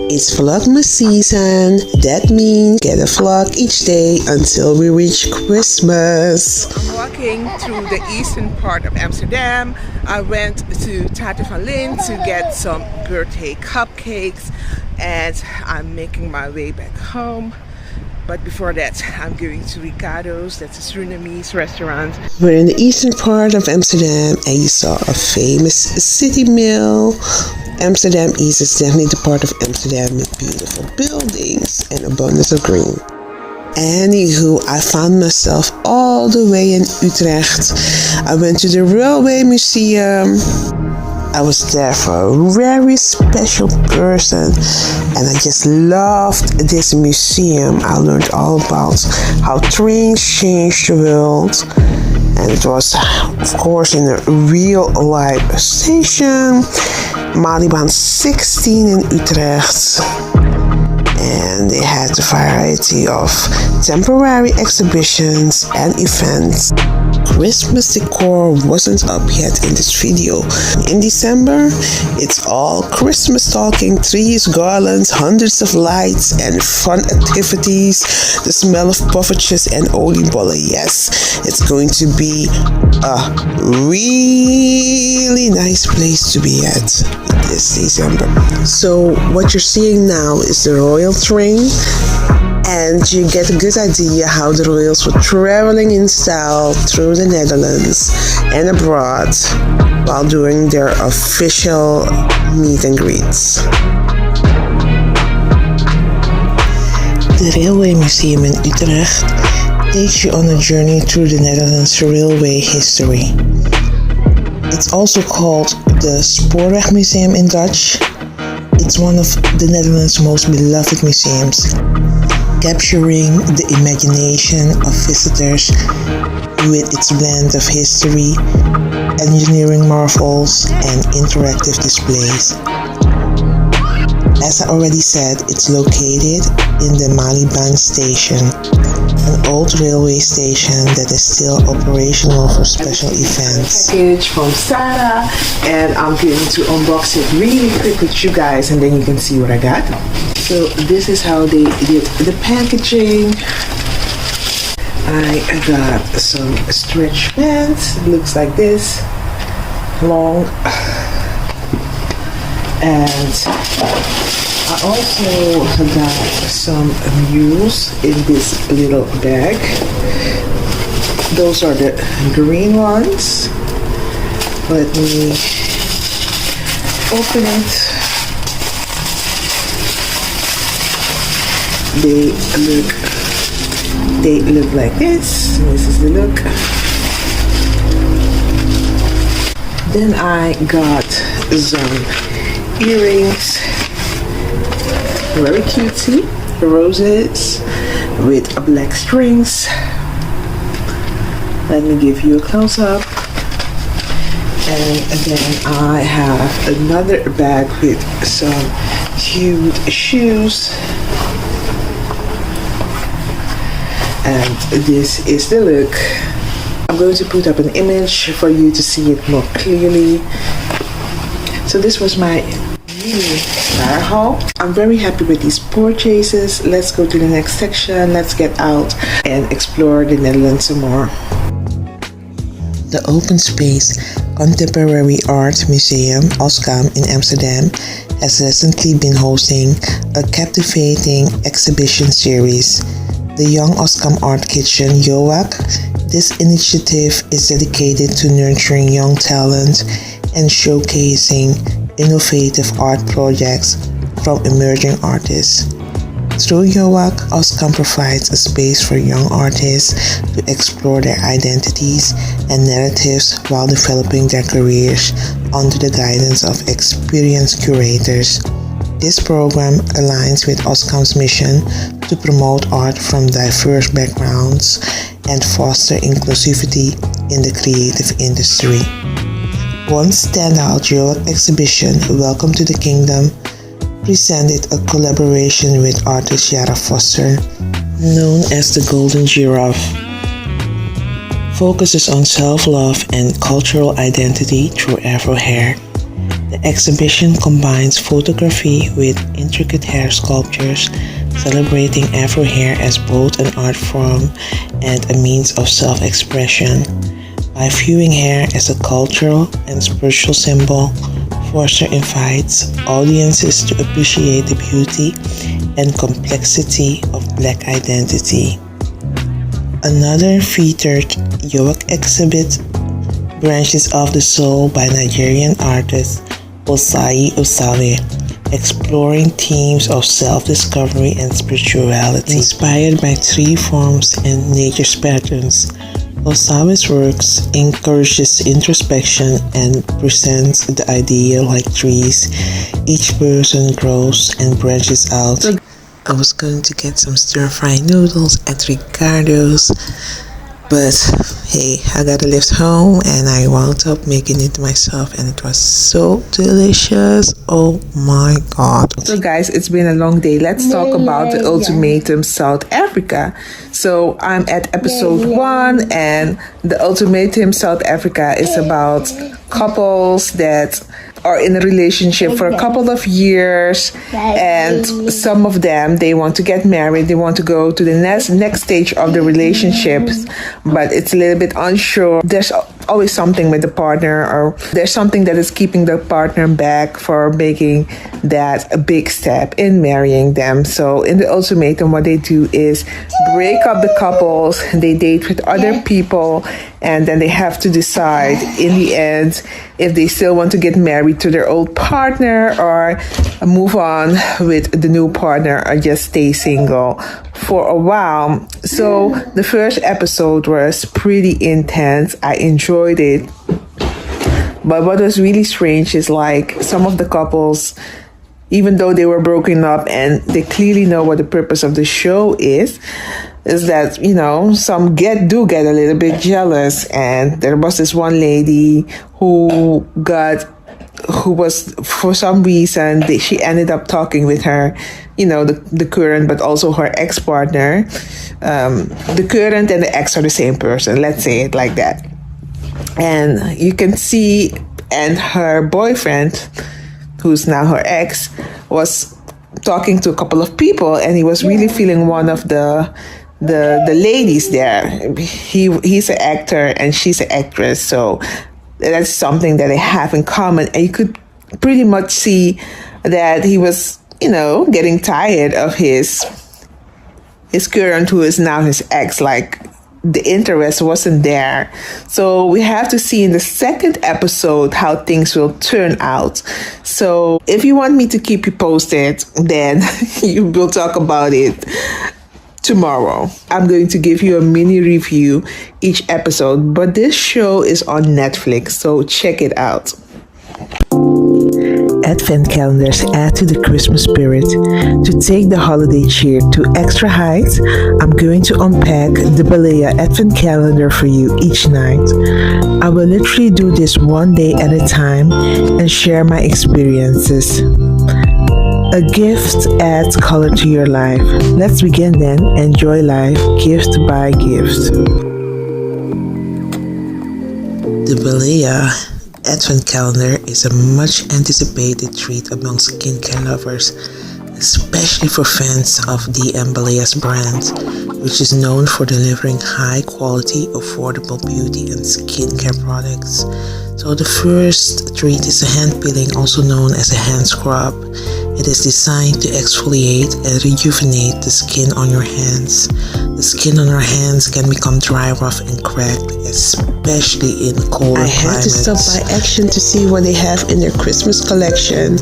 It's Vlogmas season. That means get a vlog each day until we reach Christmas. I'm walking through the eastern part of Amsterdam. I went to Taarten van Linn to get some birthday cupcakes and I'm making my way back home. But before that, I'm going to Ricardo's, that's a Surinamese restaurant. We're in the eastern part of Amsterdam and you saw a famous city mill. Amsterdam East is definitely the part of Amsterdam with beautiful buildings and abundance of green. Anywho, I found myself all the way in Utrecht. I went to the Railway Museum. I was there for a very special person and I just loved this museum. I learned all about how trains changed the world. And it was, of course, in a real life station, Malibaan 16 in Utrecht. And they had a variety of temporary exhibitions and events. Christmas decor wasn't up yet in this video. In December, it's all Christmas talking, trees, garlands, hundreds of lights and fun activities. The smell of poffertjes and oliebollen. Yes, it's going to be a really nice place to be at this December. So what you're seeing now is the royal train. And you get a good idea how the royals were traveling in style through the Netherlands and abroad while doing their official meet and greets. The Railway Museum in Utrecht takes you on a journey through the Netherlands railway history. It's also called the Spoorweg Museum in Dutch. It's one of the Netherlands' most beloved museums, capturing the imagination of visitors with its blend of history, engineering marvels, and interactive displays. As I already said, it's located in the Malibaan station, an old railway station that is still operational for special events. Package from Zara, and I'm going to unbox it really quick with you guys and then you can see what I got. So this is how they did the packaging. I got some stretch pants. It looks like this, long, and I also got some mules in this little bag. Those are the green ones. Let me open it. They look like this. This is the look. Then I got some earrings, very cutesy, roses with black strings. Let me give you a close-up. And then I have another bag with some cute shoes. And this is the look. I'm going to put up an image for you to see it more clearly. So this was my mini Zara haul. I'm very happy with these purchases. Let's go to the next section. Let's get out and explore the Netherlands some more. The Open Space Contemporary Art Museum, Oscam in Amsterdam, has recently been hosting a captivating exhibition series, the Young Oscam Art Kitchen YOAK. This initiative is dedicated to nurturing young talent and showcasing innovative art projects from emerging artists. Through YOAK, Oscam provides a space for young artists to explore their identities and narratives while developing their careers under the guidance of experienced curators. This program aligns with Oscam's mission to promote art from diverse backgrounds and foster inclusivity in the creative industry. One standout YOAK exhibition, Welcome to the Kingdom, presented a collaboration with artist Zara Foster, known as the Golden Giraffe. Focuses on self-love and cultural identity through Afro hair. The exhibition combines photography with intricate hair sculptures, celebrating Afro hair as both an art form and a means of self-expression. By viewing hair as a cultural and spiritual symbol, Forster invites audiences to appreciate the beauty and complexity of Black identity. Another featured Yoke exhibit, Branches of the Soul by Nigerian artist Osai Osawe, exploring themes of self-discovery and spirituality. Inspired by tree forms and nature's patterns, Osawe's works encourages introspection and presents the idea like trees. Each person grows and branches out. I was going to get some stir-fried noodles at Ricardo's, but hey, I gotta lift home and I wound up making it myself and it was so delicious. Oh my god. So guys, it's been a long day. Let's talk about the Ultimatum South Africa. So I'm at episode 1 and the Ultimatum South Africa is about couples that are in a relationship for a couple of years, and some of them, they want to get married, they want to go to the next stage of the relationship, but it's a little bit unsure. There's always something with the partner, or there's something that is keeping the partner back for making that a big step in marrying them. So in the Ultimatum, what they do is break up the couples, they date with other people, and then they have to decide in the end if they still want to get married to their old partner or move on with the new partner or just stay single for a while. So the first episode was pretty intense. I enjoyed it. But what was really strange is like some of the couples, even though they were broken up and they clearly know what the purpose of the show is that, you know, some do get a little bit jealous. And there was this one lady who was, for some reason, she ended up talking with her, you know, the current, but also her ex-partner. The current and the ex are the same person, let's say it like that. And you can see, and her boyfriend, who's now her ex, was talking to a couple of people, and he was really feeling one of the ladies there. He's an actor and she's an actress, so that's something that they have in common. And you could pretty much see that he was, you know, getting tired of his current, who is now his ex. Like, the interest wasn't there. So we have to see in the second episode how things will turn out. So if you want me to keep you posted, then you will talk about it tomorrow. I'm going to give you a mini review each episode, but this show is on Netflix, so check it out. Advent calendars add to the Christmas spirit. To take the holiday cheer to extra heights, I'm going to unpack the Balea Advent calendar for you each night. I will literally do this one day at a time and share my experiences. A gift adds color to your life. Let's begin then. Enjoy life gift by gift. The Balea Advent calendar is a much anticipated treat among skincare lovers, especially for fans of the Balea's brand, which is known for delivering high quality, affordable beauty and skincare products. So the first treat is a hand peeling, also known as a hand scrub. It is designed to exfoliate and rejuvenate the skin on your hands. The skin on our hands can become dry, rough, and cracked, especially in colder climates. I had to stop by Action to see what they have in their Christmas collection.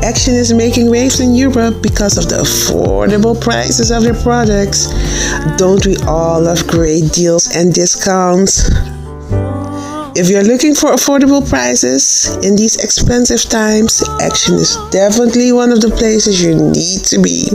Action is making waves in Europe because of the affordable prices of their products. Don't we all love great deals and discounts? If you're looking for affordable prices in these expensive times, Action is definitely one of the places you need to be.